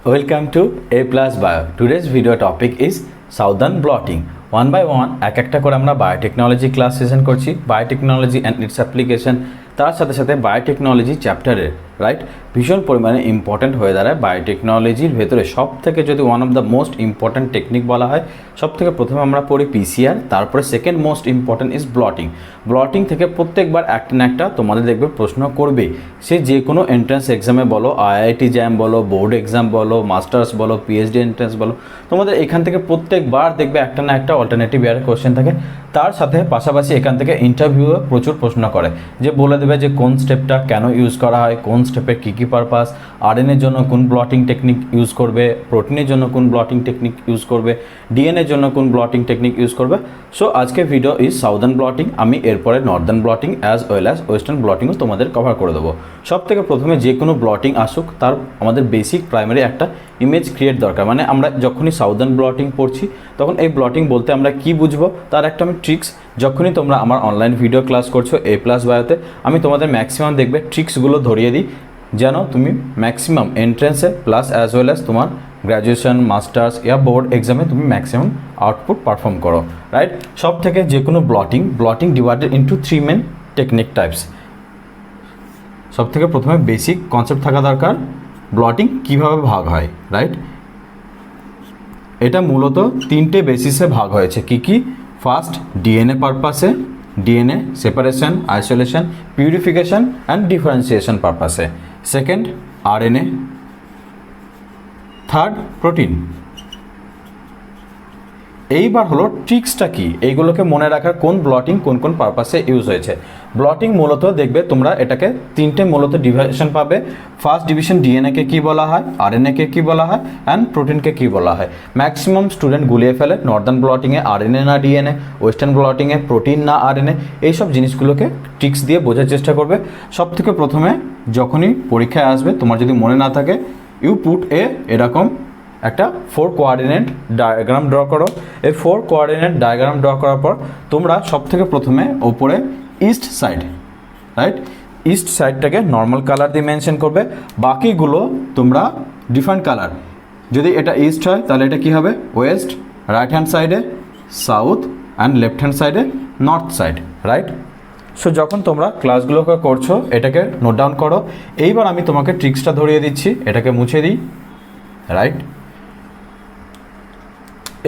Welcome to A Plus Bio. Today's video topic is Southern blotting. One by one এক একটা করে আমরা biotechnology class session করছি, biotechnology and it's application, তার সাথে সাথে বায়োটেকনোলজি চ্যাপ্টারের রাইট ভীষণ পরিমাণে ইম্পর্ট্যান্ট হয়ে দাঁড়ায়। বায়োটেকনোলজির ভেতরে সব থেকে যদি one of the most important technique বলা হয়, সব থেকে প্রথমে আমরা পড়ি পিসিআর, তারপরে second most important is bloating. Bloating থেকে প্রত্যেকবার একটা না একটা তোমাদের দেখবে প্রশ্ন করবে, সে যে কোনো এন্ট্রান্স এক্সামে বলো, আইআইটি জ্যাম বলো, বোর্ড এক্সাম বলো, মাস্টার্স বলো, পিএইচডি এন্ট্রান্স বলো, তোমাদের এখান থেকে প্রত্যেকবার দেখবে একটা না একটা অল্টারনেটিভ ইয়ার কোশ্চেন থাকে। তার সাথে পাশাপাশি এখান থেকে ইন্টারভিউয়ে প্রচুর প্রশ্ন করে, যে বলে দেবে যে কোন স্টেপটা কেন ইউজ করা হয়, কোন স্টেপের কী কী পারপাস, আরএনএর জন্য কোন ব্লটিং টেকনিক ইউজ করবে, প্রোটিনের জন্য কোন ব্লটিং টেকনিক ইউজ করবে, ডিএনএর জন্য কোন ব্লটিং টেকনিক ইউজ করবে। সো আজকে ভিডিও ইজ সাউদার্ন ব্লটিং, আমি এরপরে northern blotting as well as western ব্লটিংও তোমাদের কভার করে দেবো। সব থেকে প্রথমে যে কোনো ব্লটিং আসুক তার আমাদের বেসিক প্রাইমারি একটা ইমেজ ক্রিয়েট দরকার। মানে আমরা যখনই সাউদার্ন ব্লটিং পড়ছি তখন এই ব্লটিং বলতে আমরা কি বুঝবো তার একটা আমি ট্রিক্স, যখনই তোমরা আমার অনলাইন ভিডিও ক্লাস করছো A প্লাস বায়োতে, আমি তোমাদের ম্যাক্সিমাম দেখবে ট্রিক্সগুলো ধরিয়ে দিই, যেন তুমি ম্যাক্সিমাম এন্ট্রেন্সে প্লাস অ্যাজ ওয়েল অ্যাজ তোমার গ্র্যাজুয়েশন, মাস্টার্স ইয়া বোর্ড এক্সামে তুমি ম্যাক্সিমাম আউটপুট পারফর্ম করো রাইট। সব থেকে যে কোনো blotting divided into 3 main technique types. সব থেকে প্রথমে বেসিক কনসেপ্ট থাকা দরকার, ব্লটিং কীভাবে ভাগ হয় রাইট। এটা মূলত 3টে বেসিসে ভাগ হয়েছে। কি ফার্স্ট ডিএনএ পারপাসে, DNA separation, isolation, purification and differentiation পারপাসে। Second RNA, third protein. এইবার হলো ট্রিক্সটা কি, এইগুলোকে মনে রাখার কোন ব্লটিং কোন কোন পারপাসে ইউজ হয়েছে। ব্লটিং মূলত দেখবে তোমরা এটাকে 3টে মূলত ডিভিশন পাবে। ফার্স্ট ডিভিশন ডিএনএকে কী বলা হয়, আরএনএকে কী বলা হয় অ্যান্ড প্রোটিনকে কী বলা হয়। ম্যাক্সিমাম স্টুডেন্ট গুলিয়ে ফেলে নর্দার্ন ব্লটিংয়ে আরএনএ না ডিএনএ, ওয়েস্টার্ন ব্লটিংয়ে প্রোটিন না আরএনএ, এইসব জিনিসগুলোকে ট্রিক্স দিয়ে বোঝার চেষ্টা করবে। সব থেকে প্রথমে যখনই পরীক্ষায় আসবে তোমার যদি মনে না থাকে, ইউ পুট এরকম একটা 4 কোঅর্ডিনেট ডায়াগ্রাম ড্র করো। এই 4 কোঅর্ডিনেট ডায়াগ্রাম ড্র করার পর তোমরা সব থেকে প্রথমে ওপরে ইস্ট সাইড রাইট, ইস্ট সাইডটাকে নর্মাল কালার দিয়ে মেনশন করবে, বাকিগুলো তোমরা ডিফারেন্ট কালার। যদি এটা ইস্ট হয় তাহলে এটা কি হবে ওয়েস্ট, রাইট হ্যান্ড সাইডে সাউথ অ্যান্ড লেফট হ্যান্ড সাইডে নর্থ সাইড রাইট। সো যখন তোমরা ক্লাসগুলোকে করছো এটাকে নোট ডাউন করো। এইবার আমি তোমাকে ট্রিক্সটা ধরিয়ে দিচ্ছি, এটাকে মুছে দিই রাইট।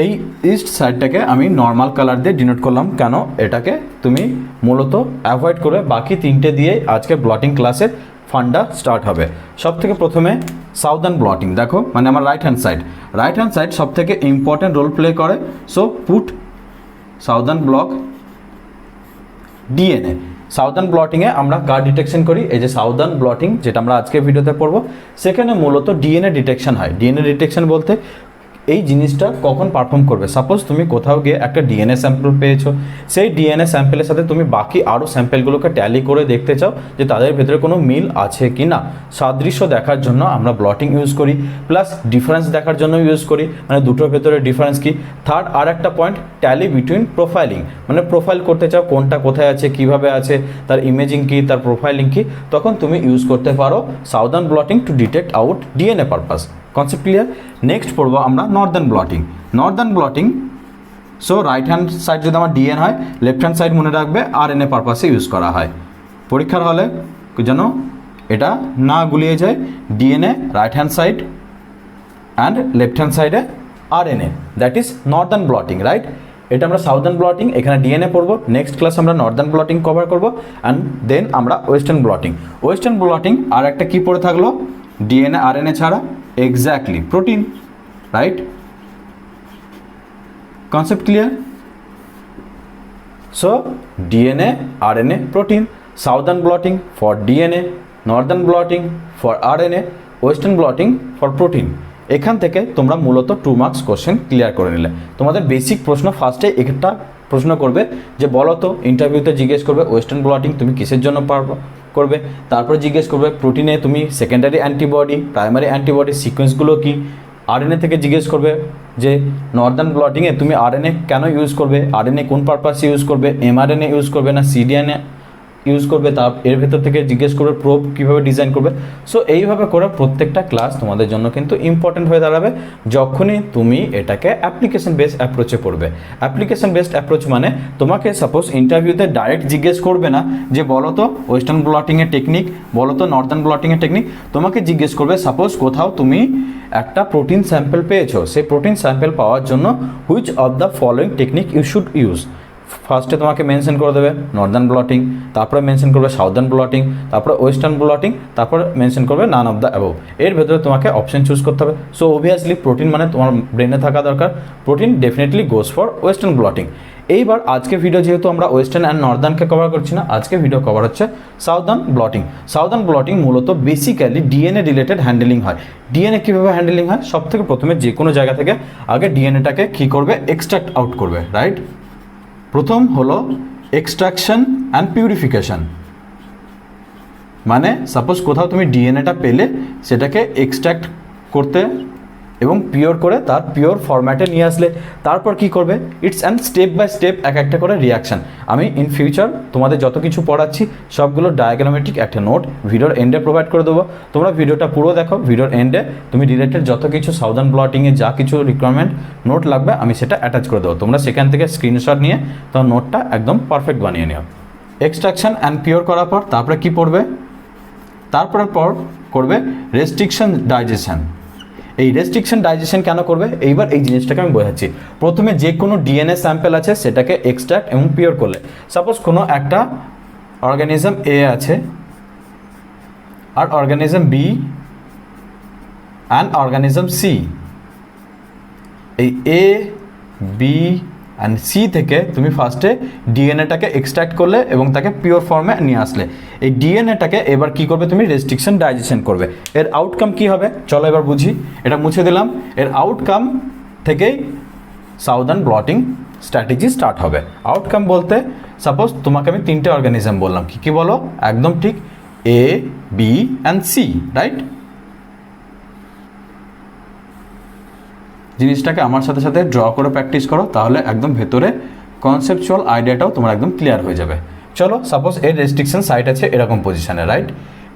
এই ইস্ট সাইডটাকে আমি নর্মাল কালার দিয়ে ডিনোট করলাম, কেন এটাকে তুমি মূলত অ্যাভয়েড করে বাকি 3টে দিয়ে আজকে ব্লটিং ক্লাসের ফান্ডা স্টার্ট হবে। সব থেকে প্রথমে সাউদার্ন ব্লটিং দেখো, মানে আমার রাইট হ্যান্ড সাইড সব থেকে ইম্পর্টেন্ট রোল প্লে করে। So put southern blot DNA. Southern ব্লটিংয়ে আমরা কার ডিটেকশন করি, এই যে সাউদার্ন ব্লটিং যেটা আমরা আজকে ভিডিওতে পড়বো, সেখানে মূলত ডিএনএ ডিটেকশন হয়। ডিএনএ ডিটেকশন বলতে এই জিনিসটা কখন পারফর্ম করবে, সাপোজ তুমি কোথাও গিয়ে একটা ডিএনএ স্যাম্পল পেয়েছো, সেই ডিএনএ স্যাম্পেলের সাথে তুমি বাকি আরও স্যাম্পেলগুলোকে ট্যালি করে দেখতে চাও যে তাদের ভেতরে কোনো মিল আছে কি না। সাদৃশ্য দেখার জন্য আমরা ব্লটিং ইউজ করি, প্লাস ডিফারেন্স দেখার জন্য ইউজ করি, মানে দুটোর ভেতরে ডিফারেন্স কি। থার্ড আর একটা পয়েন্ট ট্যালি বিটুইন প্রোফাইলিং, মানে প্রোফাইল করতে চাও কোনটা কোথায় আছে, কিভাবে আছে, তার ইমেজিং কি, তার প্রোফাইলিং কি, তখন তুমি ইউজ করতে পারো southern bloating to detect out DNA purpose. Concept clear. Next পড়বো আমরা northern bloating. So right hand side যদি আমার ডিএন হয়, লেফট হ্যান্ড সাইড মনে রাখবে আরএনএ পারপাসে ইউজ করা হয়। পরীক্ষার হলে যেন এটা না গুলিয়ে যায়, DNA right hand side and left hand সাইডে RNA, that is northern blotting right. এটা আমরা সাউদার্ন ব্লটিং, এখানে ডিএনএ পড়বো। নেক্সট ক্লাস আমরা নর্দার্ন ব্লটিং কভার করবো অ্যান্ড দেন আমরা ওয়েস্টার্ন ব্লটিং আর একটা কী পড়ে থাকলো, ডিএনএ আরএনএ ছাড়া exactly protein right. Concept clear. So DNA RNA protein, southern blotting for DNA, northern blotting for RNA, western blotting for protein. এখান থেকে তোমরা মূলত 2 মার্কস কোশ্চেন ক্লিয়ার করে নিলে। তোমাদের বেসিক প্রশ্ন ফার্স্টে একটা প্রশ্ন করবে যে বলো তো, ইন্টারভিউতে জিজ্ঞেস করবে ওয়েস্টার্ন ব্লটিং তুমি কিসের জন্য করবে, তারপরে জিজ্ঞেস করবে প্রোটিনে তুমি সেকেন্ডারি অ্যান্টিবডি, প্রাইমারি অ্যান্টিবডি সিকোয়েন্সগুলো কি। আরএনএ থেকে জিজ্ঞেস করবে যে নর্দার্ন ব্লটিংয়ে তুমি আরএনএ কেন ইউজ করবে, আরএনএ কোন পারপাসে ইউজ করবে, এমআরএনএ ইউজ করবে না সিডিএনএ ইউজ করবে, তার এর ভেতর থেকে জিজ্ঞেস করবে প্রোব কীভাবে ডিজাইন করবে। সো এইভাবে করে প্রত্যেকটা ক্লাস তোমাদের জন্য কিন্তু ইম্পর্টেন্ট হয়ে দাঁড়াবে যখনই তুমি এটাকে অ্যাপ্লিকেশন বেসড অ্যাপ্রোচে পড়বে। অ্যাপ্লিকেশন বেসড অ্যাপ্রোচ মানে তোমাকে সাপোজ ইন্টারভিউতে ডাইরেক্ট জিজ্ঞেস করবে না যে বলো তো ওয়েস্টার্ন ব্লটিংয়ের টেকনিক, বলো তো নর্দার্ন ব্লটিংয়ের টেকনিক। তোমাকে জিজ্ঞেস করবে সাপোজ কোথাও তুমি একটা প্রোটিন স্যাম্পল পেয়েছো, সেই প্রোটিন স্যাম্পল পাওয়ার জন্য which of the following technique you should use. ফার্স্টে তোমাকে মেনশন করে দেবে নর্দার্ন ব্লটিং, তারপরে মেনশন করবে সাউদার্ন ব্লটিং, তারপরে ওয়েস্টার্ন ব্লটিং, তারপরে মেনশন করবে নান অফ দ্য অ্যাবভ। এর ভেতরে তোমাকে অপশন চুজ করতে হবে। সো অবভিয়াসলি প্রোটিন মানে তোমার ব্রেনে থাকা দরকার, protein definitely goes for western bloating. এইবার আজকে ভিডিও যেহেতু আমরা ওয়েস্টার্ন অ্যান্ড নর্দার্নকে কভার করছি না, আজকে ভিডিও কভার হচ্ছে সাউদার্ন ব্লটিং। সাউদার্ন ব্লটিং মূলত বেসিক্যালি ডিএনএ রিলেটেড হ্যান্ডেলিং হয়। ডিএনএ কীভাবে হ্যান্ডেলিং হয়, সব থেকে প্রথমে যে কোনো জায়গা থেকে আগে ডিএনএটাকে কী করবে, এক্সট্রাক্ট আউট করবে, রাইট। প্রথম হলো এক্সট্রাকশন অ্যান্ড পিউরিফিকেশন, মানে সাপোজ কোথাও তুমি ডিএনএটা পেলে সেটাকে এক্সট্রাক্ট করতে এবং পিওর করে তার পিওর ফরম্যাটে নিয়ে আসলে তারপর কি করবে, it's and step by step এক একটা করে রিয়াকশান। আমি ইন ফিউচার তোমাদের যত কিছু পড়াচ্ছি সবগুলো ডায়াগ্রামেটিক একটা নোট ভিডিওর এন্ডে প্রোভাইড করে দেবো। তোমরা ভিডিওটা পুরো দেখো, ভিডিওর এন্ডে তুমি রিলেটেড যত কিছু সাউদার্ন ব্লটিংয়ে যা কিছু রিকোয়ারমেন্ট নোট লাগবে আমি সেটা অ্যাটাচ করে দেবো। তোমরা সেখান থেকে স্ক্রিনশট নিয়ে তোমার নোটটা একদম পারফেক্ট বানিয়ে নিও। এক্সট্রাকশন অ্যান্ড পিওর করার পর তারপরে কি পড়বে, তারপর করবে রেস্ট্রিকশন ডাইজেশন। এই রেস্ট্রিকশন ডাইজেশন কেন করবে, এইবার এই জিনিসটাকে আমি বোঝাচ্ছি। প্রথমে যে কোনো ডিএনএ স্যাম্পল আছে সেটাকে এক্সট্রাক্ট এবং পিওর করলে, সাপোজ কোনো একটা অর্গানিজম এ আছে আর organism B and organism C. এই এ বি অ্যান্ড সি থেকে তুমি ফার্স্টে ডিএনএটাকে এক্সট্রাক্ট করলে এবং তাকে পিওর ফর্মে নিয়ে আসলে। এই ডিএনএটাকে এবার কি করবে, তুমি রেস্ট্রিকশন ডাইজেশন করবে। এর আউটকাম কি হবে চলো এবার বুঝি। এটা মুছে দিলাম। এর আউটকাম থেকেই সাউদার্ন ব্লটিং স্ট্র্যাটেজি স্টার্ট হবে। আউটকাম বলতে সাপোজ তোমাকে আমি তিনটে অর্গানিজম বললাম, কি কি বলো, একদম ঠিক, A B and C, right. জিনিসটাকে আমার সাথে সাথে ড্র করে প্র্যাকটিস করো, তাহলে একদম ভেতরে কনসেপচুয়াল আইডিয়াটাও তোমার একদম ক্লিয়ার হয়ে যাবে। চলো সাপোজ এর রেস্ট্রিকশন সাইট আছে এরকম পজিশানে, রাইট।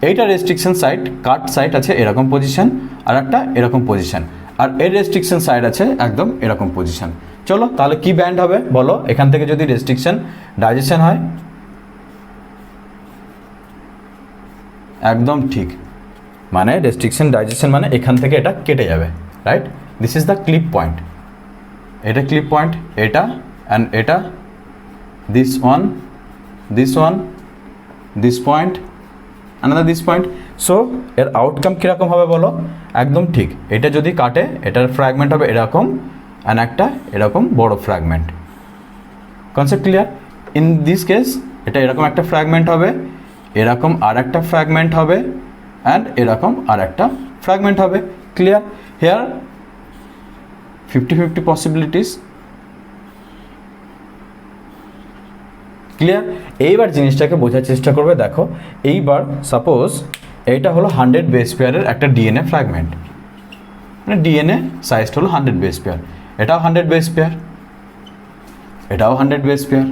এইটা রেস্ট্রিকশন সাইট, কাট সাইট আছে এরকম পজিশান, আর একটা এরকম পজিশান, আর এর রেস্ট্রিকশন সাইট আছে একদম এরকম পজিশান। চলো তাহলে কি ব্যান্ড হবে বলো, এখান থেকে যদি রেস্ট্রিকশন ডাইজেশন হয়, একদম ঠিক, মানে রেস্ট্রিকশন ডাইজেশন মানে এখান থেকে এটা কেটে যাবে, right. This is the clip point, এটা ক্লিপ পয়েন্ট, এটা অ্যান্ড এটা, this one, this one, this point, another this point. So এর আউটকাম কীরকম হবে বলো, একদম ঠিক, এটা যদি কাটে এটার ফ্র্যাগমেন্ট হবে এরকম অ্যান্ড একটা এরকম বড় fragment. Concept clear? In this case এটা এরকম একটা ফ্র্যাগমেন্ট হবে, এরকম আর একটা ফ্র্যাগমেন্ট হবে অ্যান্ড এরকম আর একটা ফ্র্যাগমেন্ট হবে। ক্লিয়ার? Here 50-50 possibilities. ক্লিয়ার? এইবার জিনিসটাকে বোঝার চেষ্টা করবে। দেখো এইবার সাপোজ এইটা হলো 100 বেস পেয়ারের একটা ডিএনএ ফ্র্যাগমেন্ট, মানে ডিএনএ সাইজটা হলো 100 বেস পেয়ার, এটাও 100 বেস পেয়ার, এটাও 100 বেস পেয়ার,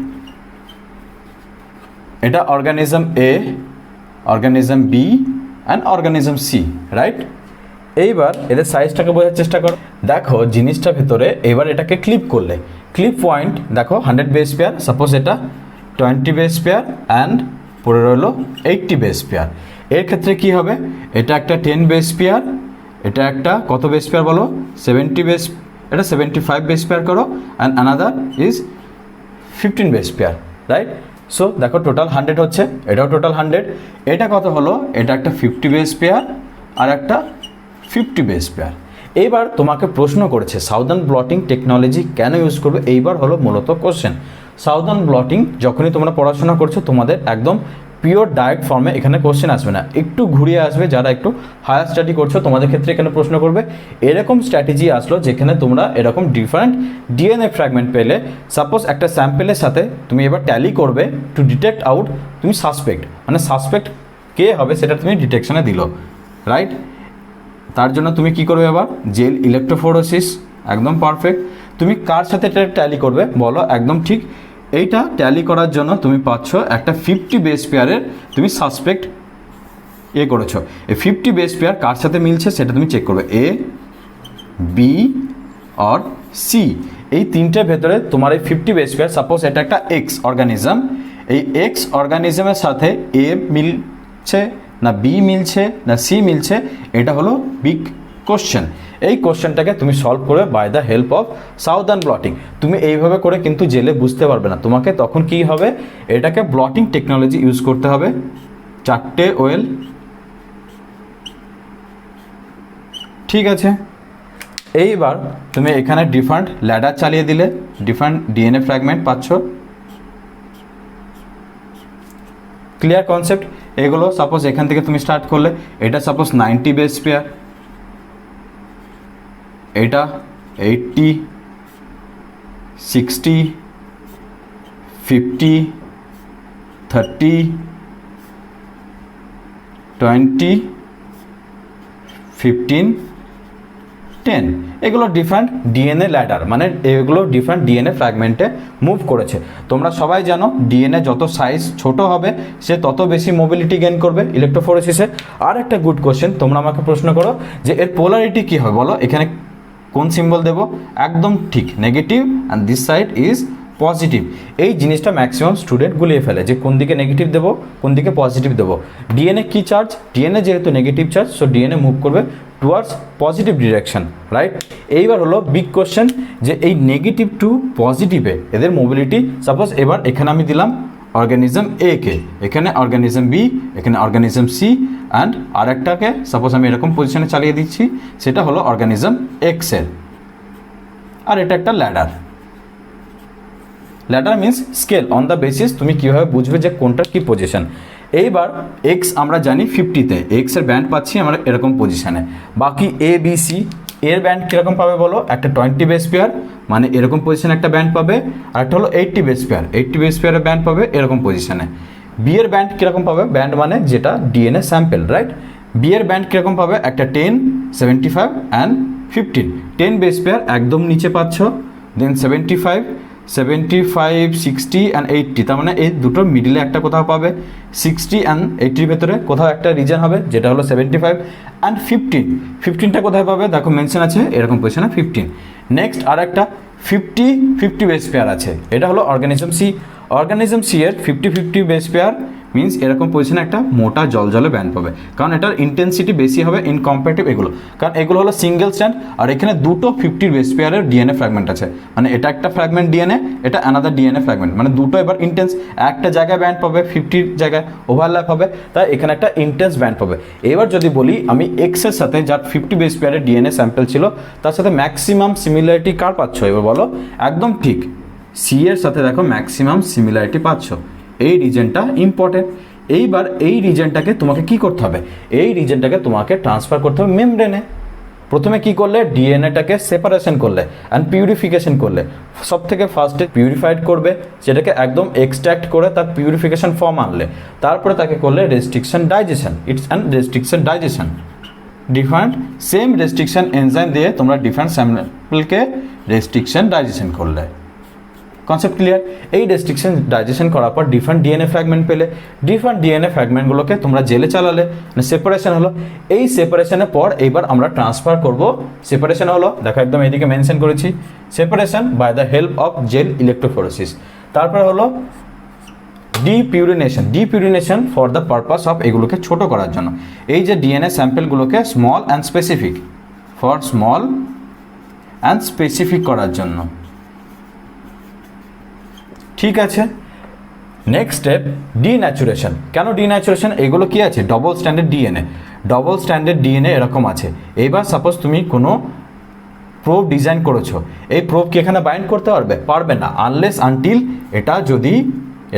এটা organism A, organism B and organism C, right. এইবার এদের সাইজটাকে বোঝার চেষ্টা করো। দেখো জিনিসটা ভেতরে এবার এটাকে ক্লিপ করলে, ক্লিপ পয়েন্ট দেখো 100 বেস পেয়ার, সাপোজ এটা 20 বেস পেয়ার অ্যান্ড পরে রইলো 80 বেস পেয়ার। এর ক্ষেত্রে কি হবে, এটা একটা 10 বেস পেয়ার, এটা একটা কত বেস পেয়ার বলো, 70 বেস, এটা 75 বেস পেয়ার করো and another is 15 base pair, right. So দেখো টোটাল 100 হচ্ছে, এটাও টোটাল 100। এটা কত হলো, এটা একটা 50 বেস পেয়ার আর একটা 50 বেস পেয়ার। এইবার তোমাকে প্রশ্ন করেছে সাউদার্ন ব্লটিং টেকনোলজি কেন ইউজ করবে, এইবার হলো মূলত কোশ্চেন। সাউদার্ন ব্লটিং যখনই তোমরা পড়াশোনা করছো তোমাদের একদম পিওর ডাইরেক্ট ফর্মে এখানে কোশ্চেন আসবে না, একটু ঘুরিয়ে আসবে। যারা একটু হায়ার স্টাডি করছো তোমাদের ক্ষেত্রে এখানে প্রশ্ন করবে এরকম স্ট্র্যাটেজি আসলো যেখানে তোমরা এরকম ডিফারেন্ট ডিএনএ ফ্র্যাগমেন্ট পেলে, সাপোজ একটা স্যাম্পেলের সাথে তুমি এবার ট্যালি করবে টু ডিটেক্ট আউট তুমি সাসপেক্ট, মানে সাসপেক্ট কে হবে সেটা তুমি ডিটেকশনে দিল, রাইট। তার জন্য তুমি কি করবে, এবার জেল ইলেকট্রোফোরেসিস, একদম পারফেক্ট। তুমি কার সাথে এটা ট্যালি করবে বলো, একদম ঠিক, এইটা ট্যালি করার জন্য তুমি পাচ্ছ একটা 50 বেস পেয়ারের তুমি সাসপেক্ট করেছো। এই 50 বেস পেয়ার কার সাথে মিলছে সেটা তুমি চেক করবে, এ, বি আর সি। এই তিনটের ভেতরে তোমার এই 50 বেস পেয়ার, সাপোজ এটা একটা এক্স অর্গানিজম, এই এক্স অর্গানিজমের সাথে এ মিলছে না বি মিলছে না সি মিলছে, এটা হলো বিগ কোশ্চেন। এই কোশ্চেনটাকে তুমি সলভ করবে by the help of southern blotting. তুমি এইভাবে করে কিন্তু জেলে বুঝতে পারবে না, তোমাকে তখন কি হবে, এটাকে ব্লটিং টেকনোলজি ইউজ করতে হবে। 4টে ওয়েল, ঠিক আছে। এইবার তুমি এখানে ডিফারেন্ট ল্যাডার চালিয়ে দিলে, ডিফারেন্ট ডিএনএ ফ্র্যাগমেন্ট পাচ্ছ। Clear concept? এগুলো সাপোজ এখান থেকে তুমি স্টার্ট করলে, এটা সাপোজ 90 বেস পেয়ার, এটা 80, 60, 50, 30, 20, 15, 10, এগুলো ডিফারেন্ট ডিএনএ ল্যাডার, মানে এগুলো ডিফারেন্ট ডিএনএ ফ্র্যাগমেন্টে মুভ করেছে। তোমরা সবাই জানো ডিএনএ যত সাইজ ছোট হবে সে তত বেশি মোবিলিটি গেইন করবে ইলেকট্রোফোরেসিসে। আর একটা গুড কোশ্চেন, তোমরা আমাকে প্রশ্ন করো যে এর পোলারিটি কী হবে, বলো এখানে কোন সিম্বল দেবো? একদম ঠিক, negative, and this side is positive. এই জিনিসটা ম্যাক্সিমাম স্টুডেন্ট গুলিয়ে ফেলে যে কোন দিকে নেগেটিভ দেবো কোন দিকে পজিটিভ দেবো। ডিএনএ কী চার্জ? ডিএনএ যেহেতু negative charge, so DNA move করবে টুয়ার্ডস পজিটিভ ডিরেকশন, রাইট? এইবার হলো বিগ কোশ্চেন যে এই নেগেটিভ টু পজিটিভে এদের মোবিলিটি, সাপোজ এবার এখানে আমি দিলাম অর্গানিজম এ কে, এখানে অর্গানিজম বি, এখানে অর্গানিজম সি, অ্যান্ড আরেকটাকে সাপোজ আমি এরকম পজিশনে চালিয়ে দিচ্ছি, সেটা হলো অর্গানিজম এক্সের। আর এটা একটা ladder. Ladder means scale, on the basis তুমি কীভাবে বুঝবে যে কোনটার কী পজিশন। এইবার এক্স আমরা জানি 50-তে, এক্সের ব্যান্ড পাচ্ছি আমরা এরকম পজিশানে। বাকি এ বি সি এর ব্যান্ড কীরকম পাবে বলো? একটা 20 বেস পেয়ার, মানে এরকম পজিশানে একটা ব্যান্ড পাবে, আর একটা হলো 80 বেস পেয়ার, 80 বেস পেয়ারের ব্যান্ড পাবে এরকম পজিশানে। বি এর ব্যান্ড কীরকম পাবে? ব্যান্ড মানে যেটা ডিএনএ স্যাম্পেল, রাইট? বি এর ব্যান্ড কীরকম পাবে? একটা 10, 75 অ্যান্ড 15। 10 বেস পেয়ার একদম নিচে পাচ্ছ, দেন 75, 60 অ্যান্ড 80, তার মানে এই দুটোর মিডিলে একটা কোথাও পাবে। 60 অ্যান্ড 80-র ভেতরে কোথাও একটা রিজন হবে যেটা হলো 75 অ্যান্ড 15। 15টা কোথায় পাবে? দেখো মেনশন আছে এরকম পজিশনে 15। নেক্সট আর একটা 50 বেস পেয়ার আছে, এটা হলো অর্গানিজম সি। অর্গানিজম সি এর 50 বেস পেয়ার মিন্স এরকম পজিশনে একটা মোটা জলজলে ব্যান্ড পাবে, কারণ এটার ইন্টেন্সিটি বেশি হবে ইন কম্পারেটিভ এগুলো, কারণ এগুলো হলো সিঙ্গেল স্ট্র্যান্ড, আর এখানে দুটো 50 বেস পেয়ারের ডিএনএ ফ্র্যাগমেন্ট আছে, মানে এটা একটা ফ্র্যাগমেন্ট ডিএনএ, এটা অ্যানাদার ডিএনএ ফ্র্যাগমেন্ট, মানে দুটো এবার ইন্টেন্স, একটা জায়গায় ব্যান্ড পাবে 50 জায়গায় ওভারল্যাপ হবে, তাই এখানে একটা ইন্টেন্স ব্যান্ড পাবে। এবার যদি বলি আমি এক্সের সাথে যার 50 বেস পেয়ারের ডিএনএ স্যাম্পল ছিল তার সাথে ম্যাক্সিমাম সিমিলারিটি কার পাচ্ছ? এবার বলো। একদম ঠিক, সি এর সাথে দেখো ম্যাক্সিমাম সিমিলারিটি পাচ্ছ, এই রিজনটা ইম্পর্টেন্ট। এইবার এই রিজনটাকে তোমাকে কি করতে হবে? এই রিজনটাকে তোমাকে ট্রান্সফার করতে হবে মেমব্রেনে। প্রথমে কি করলে? ডিএনএটাকে সেপারেশন করলে অ্যান্ড পিউরিফিকেশন করলে। সব থেকে ফার্স্টে পিউরিফাইড করবে, সেটাকে একদম এক্সট্র্যাক্ট করে তার পিউরিফিকেশন ফর্ম আনলে, তারপরে তাকে করলে restriction digestion, its and restriction digestion. Different same restriction enzyme দিয়ে তোমরা ডিফারেন্ট স্যাম্পলকে রেস্ট্রিকশন ডাইজেশন করলে। Concept clear? এই রেস্ট্রিকশন ডাইজেশন করার পর ডিফারেন্ট ডিএনএ ফ্র্যাগমেন্ট পেলে, ডিফারেন্ট ডিএনএ ফ্র্যাগমেন্টগুলোকে তোমরা জেলে চালালে, মানে সেপারেশন হলো। এই সেপারেশনের পর এইবার আমরা ট্রান্সফার করব। সেপারেশন হলো, দেখো একদম এইদিকে মেনশন করেছি, separation by the help of gel electrophoresis. তারপর হলো depurination. Depurination for the purpose of এগুলোকে ছোট করার জন্য, এই যে ডিএনএ স্যাম্পেলগুলোকে small and specific, for small and specific করার জন্য। ঠিক আছে, নেক্সট স্টেপ ডিন্যাচুরেশন। কেন ডিন্যাচুরেশন? এগুলো কি আছে? Double standard DNA. Double standard DNA এরকম আছে। এইবার সাপোজ তুমি কোনো প্রোব ডিজাইন করেছো, এই প্রোব কি এখানে বাইন্ড করতে পারবে? পারবে না, আনলেস আনটিল এটা যদি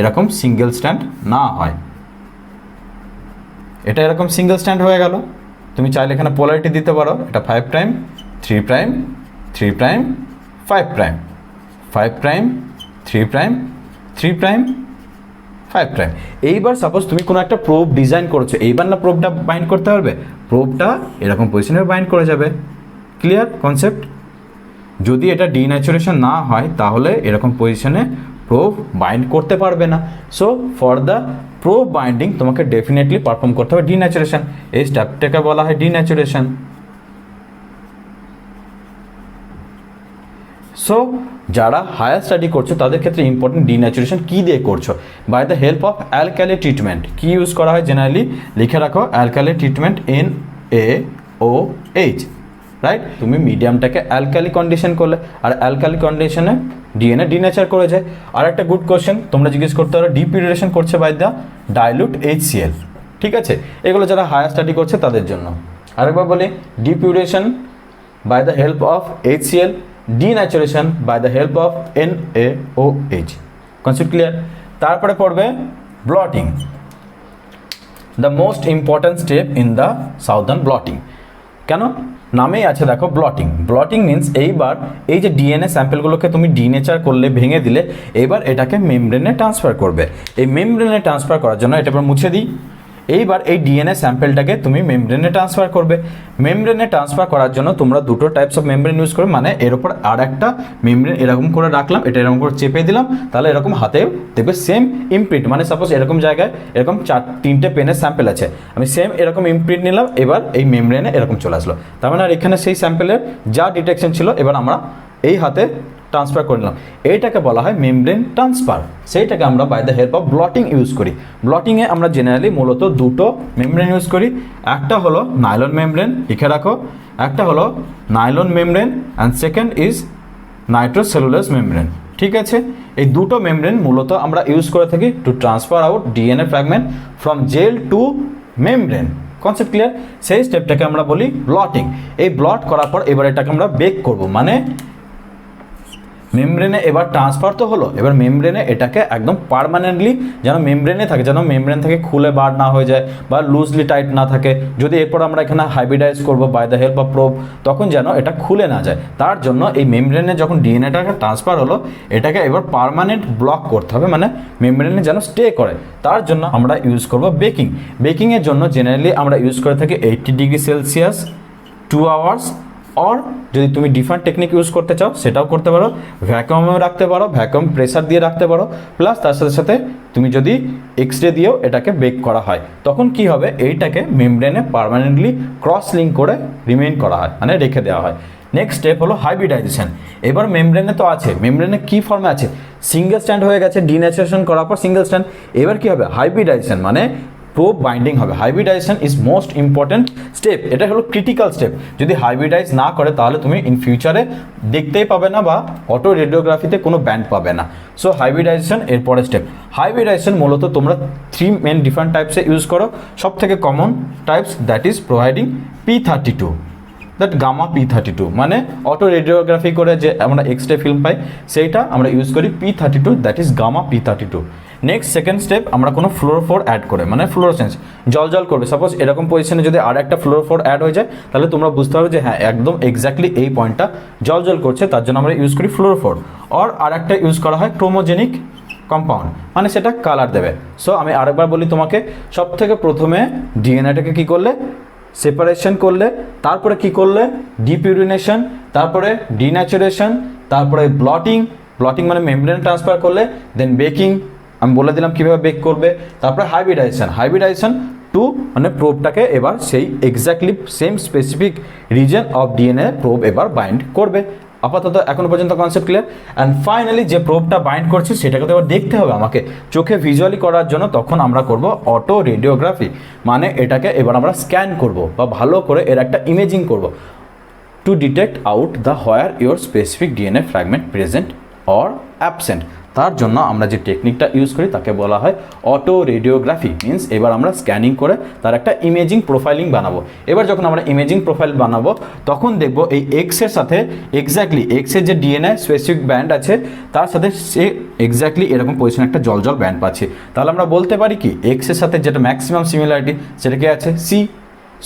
এরকম সিঙ্গেল স্ট্যান্ড না হয়। এটা এরকম সিঙ্গেল স্ট্যান্ড হয়ে গেল, তুমি চাইলে এখানে পোলারিটি দিতে পারো, এটা 5 prime 3 prime 3 prime 5 prime 5 prime 3 prime 3 prime 5 prime. এইবার সাপোজ তুমি কোনো একটা প্রোব ডিজাইন করেছো, এইবার না প্রোবটা বাইন্ড করতে পারবে, প্রোবটা এরকম পজিশনে বাইন্ড করে যাবে। Clear concept? যদি এটা ডিন্যাচুরেশন না হয় তাহলে এরকম পজিশনে প্রোব বাইন্ড করতে পারবে না। So for the probe binding তোমাকে ডেফিনেটলি পারফর্ম করতে হবে ডিন্যাচুরেশন। এই স্টেপটাকে বলা হয় ডিন্যাচুরেশন। সো যারা হায়ার স্টাডি করছো তাদের ক্ষেত্রে ইম্পর্টেন্ট ডিন্যাচুরেশন কী দিয়ে করছো? By the help of alkali treatment. কী ইউজ করা হয় জেনারেলি? লিখে রাখো অ্যালকালি ট্রিটমেন্ট NaOH, রাইট? তুমি মিডিয়ামটাকে অ্যালকালি কন্ডিশন করলে, আর অ্যালকালি কন্ডিশনে ডিএনএ ডিনেচার করে যায়। আর একটা গুড কোশ্চেন তোমরা জিজ্ঞেস করতে পারো, ডিপিউরেশন করছে বাই দ্য ডাইলুট HCl। ঠিক আছে, এগুলো যারা হায়ার স্টাডি করছে তাদের জন্য। আরেকবার বলি, depurination by the help of HCl, denaturation by the help of NaOH। Concept clear? তারপরে পড়বে blotting, the most important step in the southern blotting. কেন? নামেই আছে দেখো ব্লটিং। ব্লটিং মিন্স এইবার এই যে ডিএনএ স্যাম্পেলগুলোকে তুমি ডিনেচার করলে, ভেঙে দিলে, এবার এটাকে মেমব্রেনে ট্রান্সফার করবে। এই মেমব্রেনে ট্রান্সফার করার জন্য এটা এবার মুছে দিই। এইবার এই ডিএনএ স্যাম্পেলটাকে তুমি মেমব্রেনে ট্রান্সফার করবে। মেমব্রেনে ট্রান্সফার করার জন্য তোমরা দুটো টাইপস অফ মেমব্রেন ইউজ করবে। মানে এর উপর আর একটা মেমব্রেন এরকম করে রাখলাম, এটা এরকম করে চেপে দিলাম, তাহলে এরকম হাতে দেখবে সেম ইমপ্রিন্ট। মানে সাপোজ এরকম জায়গায় এরকম 3টে পেনের স্যাম্পেল আছে, আমি সেম এরকম ইমপ্রিন্ট নিলাম, এবার এই মেমব্রেনে এরকম চলে আসলো। তার মানে আর এখানে সেই স্যাম্পেলের যা ডিটেকশন ছিল এবার আমরা এই হাতে ট্রান্সফার করে নিলাম। এইটাকে বলা হয় মেমব্রেন ট্রান্সফার। সেইটাকে আমরা by the help of blotting use করি। ব্লটিংয়ে আমরা জেনারেলি মূলত দুটো মেমব্রেন ইউজ করি। একটা হলো নাইলন মেমব্রেন, লিখে রাখো, একটা হলো nylon membrane and second is nitrocellulose membrane. ঠিক আছে, এই দুটো মেমব্রেন মূলত আমরা ইউজ করে থাকি to transfer out DNA fragment from gel to membrane. Concept clear? সেই স্টেপটাকে আমরা বলি ব্লটিং। এই ব্লট করার পর এবার এটাকে আমরা বেক করব। মানে মেমব্রেনে এবার ট্রান্সফার তো হলো, এবার মেমব্রেনে এটাকে একদম পার্মানেন্টলি যেন মেমব্রেনে থাকে, যেন মেমব্রেন থেকে খুলে বার না হয়ে যায় বা লুজলি টাইট না থাকে। যদি এরপর আমরা এখানে হাইব্রিডাইজ করবো by the help of probe, তখন যেন এটা খুলে না যায়। তার জন্য এই মেমব্রেনে যখন ডিএনএটাকে ট্রান্সফার হলো, এটাকে এবার পার্মানেন্ট ব্লক করতে হবে, মানে মেমব্রেনে যেন স্টে করে। তার জন্য আমরা ইউজ করব বেকিং। বেকিংয়ের জন্য জেনারেলি আমরা ইউজ করে থাকি 80 ডিগ্রি সেলসিয়াস 2 আওয়ার্স, অর যদি তুমি ডিফারেন্ট টেকনিক ইউজ করতে চাও সেটাও করতে পারো, ভ্যাকুয়ামেও রাখতে পারো, ভ্যাকুয়াম প্রেসার দিয়ে রাখতে পারো, প্লাস তার সাথে সাথে তুমি যদি এক্সরে দিয়েও এটাকে বেক করা হয়, তখন কি হবে, এইটাকে মেমব্রেনে পার্মানেন্টলি ক্রস লিঙ্ক করে রিমেইন করা হয়, মানে রেখে দেওয়া হয়। নেক্সট স্টেপ হলো হাইব্রিডাইজেশন। এবার মেমব্রেনে তো আছে, মেমব্রেনে কি ফর্মে আছে, সিঙ্গেল স্ট্যান্ড হয়ে গেছে, ডিন্যাচুরেশন করার পর সিঙ্গেল স্ট্যান্ড। এবার কি হবে, হাইব্রিডাইজেশন, মানে প্রোব বাইন্ডিং হবে। Hybridization is most important step, এটা হলো ক্রিটিক্যাল স্টেপ। যদি হাইব্রিডাইজ না করে তাহলে তুমি ইন ফিউচারে দেখতেই পাবে না বা অটো রেডিওগ্রাফিতে কোনো ব্যান্ড পাবে না। সো হাইব্রিডাইজেশন এর পরের স্টেপ। হাইব্রিডাইজেশন মূলত তোমরা 3 মেন ডিফারেন্ট টাইপসে ইউজ করো। সব থেকে common types that is providing P32, that gamma P32, মানে অটো রেডিওগ্রাফি করে যে আমরা এক্সরে ফিল্ম পাই সেইটা আমরা ইউজ করি P32, that is gamma P32। Next second step, আমরা কোনো ফ্লোরোফোর অ্যাড করে, মানে ফ্লোরোসেন্স জল করবে। সাপোজ এরকম পজিশনে যদি আর একটা ফ্লোরোফোর অ্যাড হয়ে যায়, তাহলে তোমরা বুঝতে পারবে যে হ্যাঁ একদম এক্স্যাক্টলি এই পয়েন্টটা জল করছে, তার জন্য আমরা ইউজ করি ফ্লোরোফোর। আর একটা ইউজ করা হয় ক্রোমোজেনিক কম্পাউন্ড, মানে সেটা কালার দেবে। সো আমি আরেকবার বলি তোমাকে, সব থেকে প্রথমে ডিএনএটাকে কী করলে, সেপারেশন করলে, তারপরে কি করলে, ডিপিউরিনেশন, তারপরে ডিন্যাচুরেশন, তারপরে ব্লটিং মানে মেমব্রেন ট্রান্সফার করলে, দেন বেকিং, আমি বলে দিলাম কীভাবে বেক করবে, তারপরে হাইব্রিডাইজেশন টু মানে প্রোবটাকে এবার সেই exactly same specific reason of DNA probe এবার বাইন্ড করবে। আপাতত এখনো পর্যন্ত কনসেপ্ট ক্লিয়ার। অ্যান্ড ফাইনালি যে প্রোবটা বাইন্ড করছে সেটাকে তো এবার দেখতে হবে আমাকে চোখে ভিজুয়ালি করার জন্য, তখন আমরা করব অটো রেডিওগ্রাফি, মানে এটাকে এবার আমরা স্ক্যান করব বা ভালো করে এর একটা ইমেজিং করব to detect out the where your specific DNA fragment present or absent. তার জন্য আমরা যে টেকনিকটা ইউজ করি তাকে বলা হয় অটো রেডিওগ্রাফি। মিন্স এবার আমরা স্ক্যানিং করে তার একটা ইমেজিং প্রোফাইলিং বানাবো। এবার যখন আমরা ইমেজিং প্রোফাইল বানাবো তখন দেখবো এই এক্সের সাথে এক্স্যাক্টলি এক্সের যে ডিএনএ স্পেসিফিক ব্যান্ড আছে তার সাথে সে এক্স্যাক্টলি এরকম পজিশনে একটা জল ব্যান্ড পাচ্ছে। তাহলে আমরা বলতে পারি কি, এক্সের সাথে যেটা ম্যাক্সিমাম সিমিলারিটি সেটা কি আছে, সি।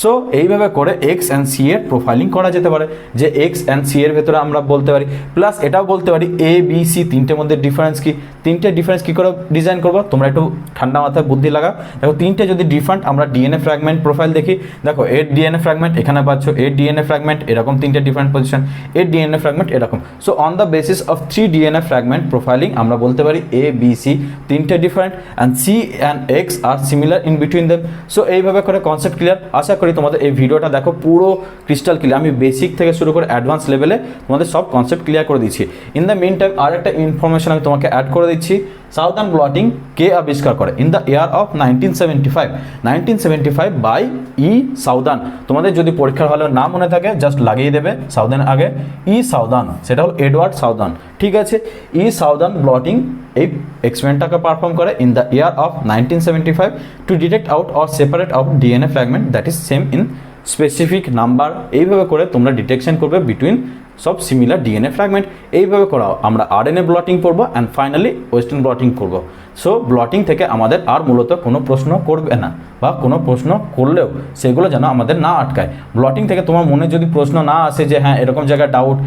সো এইভাবে করে এক্স অ্যান্ড সি এর প্রোফাইলিং করা যেতে পারে, যে এক্স অ্যান্ড সি এর ভেতরে আমরা বলতে পারি, প্লাস এটাও বলতে পারি এ বি সি তিনটের মধ্যে ডিফারেন্স কি, তিনটে ডিফারেন্স কী করে ডিজাইন করবো, তোমরা একটু ঠান্ডা মাথায় বুদ্ধি লাগাও। দেখো তিনটে যদি ডিফারেন্ট আমরা ডিএনএ ফ্র্যাগমেন্ট প্রোফাইল দেখি, দেখো এর ডিএনএ ফ্র্যাগমেন্ট এখানে পাচ্ছ, এর ডিএনএ ফ্র্যাগমেন্ট এরকম তিনটে ডিফারেন্ট পজিশন, এর ডিএনএ ফ্র্যাগমেন্ট এরকম। So on the basis of 3 DNA fragment profiling আমরা বলতে পারি এ বি সি তিনটে different and C and X are similar in between them. So এইভাবে করে কনসেপ্ট ক্লিয়ার। আশা করি তোমাদের এই ভিডিওটা দেখো পুরো ক্রিস্টাল ক্লিয়ার, আমি বেসিক থেকে শুরু করে অ্যাডভান্স লেভেলে তোমাদের সব কনসেপ্ট ক্লিয়ার করে দিচ্ছি। ইন দ্য মিন টাইম আর একটা ইনফরমেশন আমি তোমাকে অ্যাড করে দিচ্ছি। সাউদার্ন ব্লটিং কে আবিষ্কার করে? In the year of 1975 by E Southern. তোমাদের যদি পরীক্ষার হলে নাম মনে থাকে জাস্ট লাগিয়ে দেবে সাউদার্ন আগে, ই সাউদার্ন, সেটা হলো এডওয়ার্ড সাউদার্ন। ঠিক আছে, ই সাউদার্ন ব্লটিং এই এক্সপেরিমেন্টটাকে পারফর্ম করে in the year of 1975 to detect out or separate out DNA fragment that is same in specific number. এইভাবে করে তোমরা ডিটেকশন করবে বিটুইন সব সিমিলার ডিএনএ ফ্র্যাগমেন্ট। এইভাবে করাও আমরা আরএনএ ব্লটিং করবো অ্যান্ড ফাইনালি ওয়েস্টার্ন ব্লটিং করবো। সো ব্লটিং থেকে আমাদের আর মূলত কোনো প্রশ্ন করবে না, বা কোনো প্রশ্ন করলেও সেগুলো যেন আমাদের না আটকায়। ব্লটিং থেকে তোমার মনে যদি প্রশ্ন না আসে যে হ্যাঁ এরকম জায়গায় ডাউট,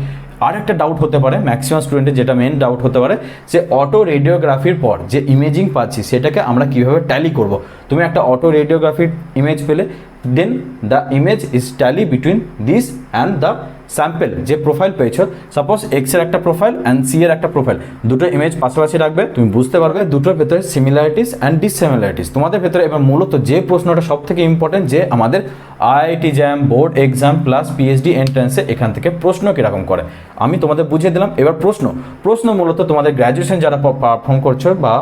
আর একটা ডাউট হতে পারে ম্যাক্সিমাম স্টুডেন্টের, যেটা মেন ডাউট হতে পারে যে অটো রেডিওগ্রাফির পর যে ইমেজিং পাচ্ছি সেটাকে আমরা কীভাবে ট্যালি করব। তুমি একটা অটো রেডিওগ্রাফির ইমেজ পেলে, then the image is tally between this and the sample যে প্রোফাইল পেয়েছো। সাপোজ এক্স এর একটা প্রোফাইল অ্যান্ড সি এর একটা প্রোফাইল, দুটো ইমেজ পাশাপাশি রাখবে, তুমি বুঝতে পারবে দুটোর ভেতরে সিমিলারিটিস অ্যান্ড ডিসিমিলারিটিস তোমাদের ভেতরে। এবার মূলত যে প্রশ্নটা সব থেকে ইম্পর্টেন্ট, যে আমাদের IIT JAM, board exam plus PhD এন্ট্রান্সে এখান থেকে প্রশ্ন কীরকম করে আমি তোমাদের বুঝিয়ে দিলাম। এবার প্রশ্ন মূলত তোমাদের গ্র্যাজুয়েশন যারা পারফর্ম করছো, বা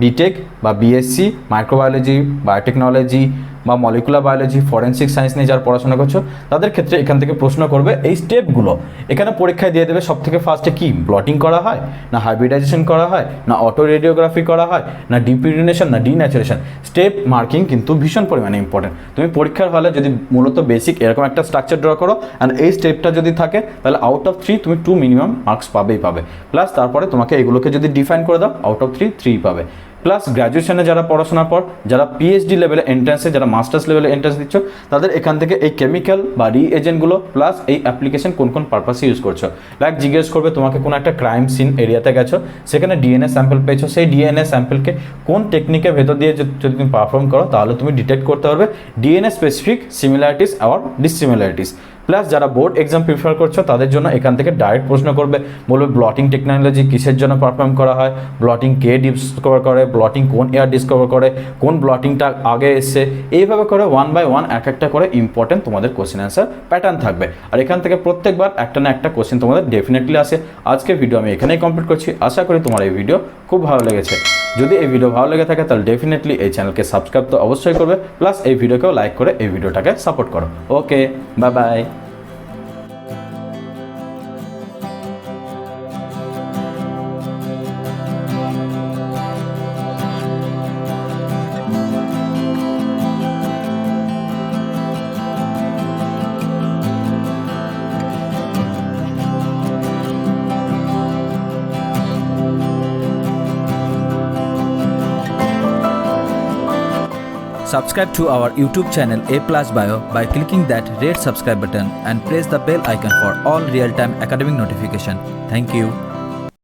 বিটেক বা বিএসসি মাইক্রোবায়োলজি, বায়োটেকনোলজি বা মলিকুলার বায়োলজি, ফরেন্সিক সায়েন্স নিয়ে যারা পড়াশোনা করছো তাদের ক্ষেত্রে এখান থেকে প্রশ্ন করবে এই স্টেপগুলো। এখানে পরীক্ষায় দিয়ে দেবে সব থেকে ফার্স্টে কি ব্লটিং করা হয়, না হাইব্রিডাইজেশন করা হয়, না অটো রেডিওগ্রাফি করা হয়, না ডিপিউরিনেশন, না ডিন্যাচুরেশন। স্টেপ মার্কিং কিন্তু ভীষণ পরিমাণে ইম্পর্টেন্ট। তুমি পরীক্ষার হলে যদি মূলত বেসিক এরকম একটা স্ট্রাকচার ড্র করো অ্যান্ড এই স্টেপটা যদি থাকে তাহলে আউট অফ 3 তুমি 2 মিনিমাম মার্কস পাবে। প্লাস তারপরে তোমাকে এগুলোকে যদি ডিফাইন করে দাও আউট অফ 3 পাবে। প্লাস গ্র্যাজুয়েশনে যারা পড়াশোনার পর যারা পিএইচডি লেভেলে এন্ট্রান্সে, যারা মাস্টার্স লেভেলে এন্ট্রান্স দিচ্ছ, তাদের এখান থেকে এই কেমিক্যাল বা রিএজেন্টগুলো প্লাস এই অ্যাপ্লিকেশন কোন কোন পারপাসে ইউজ করছো। লাইক জিজ্ঞেস করবে তোমাকে কোনো একটা ক্রাইম সিন এরিয়াতে গেছো, সেখানে ডিএনএ স্যাম্পল পেয়েছো, সেই ডিএনএ স্যাম্পলকে কোন টেকনিকের ভেতর দিয়ে যদি তুমি পারফর্ম করো তাহলে তুমি ডিটেক্ট করতে পারবে ডিএনএ স্পেসিফিক সিমিলারিটিস আর ডিসিমিলারিটিস। প্লাস যারা বোর্ড এক্সাম প্রিফার করছো তাদের জন্য এখান থেকে ডাইরেক্ট প্রশ্ন করবে, বলবে ব্লটিং টেকনোলজি কিসের জন্য পারফর্ম করা হয়, ব্লটিং কে ডিসকভার করে, ব্লটিং কোন এয়ার ডিসকভার করে, কোন ব্লটিংটা আগে এসছে। এইভাবে করে 1 বাই 1 এক একটা করে ইম্পর্টেন্ট তোমাদের কোশ্চেন অ্যান্সার প্যাটার্ন থাকবে। আর এখান থেকে প্রত্যেকবার একটা না একটা কোশ্চেন তোমাদের ডেফিনেটলি আসে। আজকে ভিডিও আমি এখানেই কমপ্লিট করছি। আশা করি তোমার এই ভিডিও খুব ভালো লেগেছে। যদি এই ভিডিও ভালো লেগে থাকে তাহলে ডেফিনেটলি এই চ্যানেলকে সাবস্ক্রাইব তো অবশ্যই করবে, প্লাস এই ভিডিওকেও লাইক করে এই ভিডিওটাকে সাপোর্ট করো। Okay, bye bye. Subscribe to our YouTube channel A+ Bio by clicking that red subscribe button and press the bell icon for all real-time academic notification. Thank you.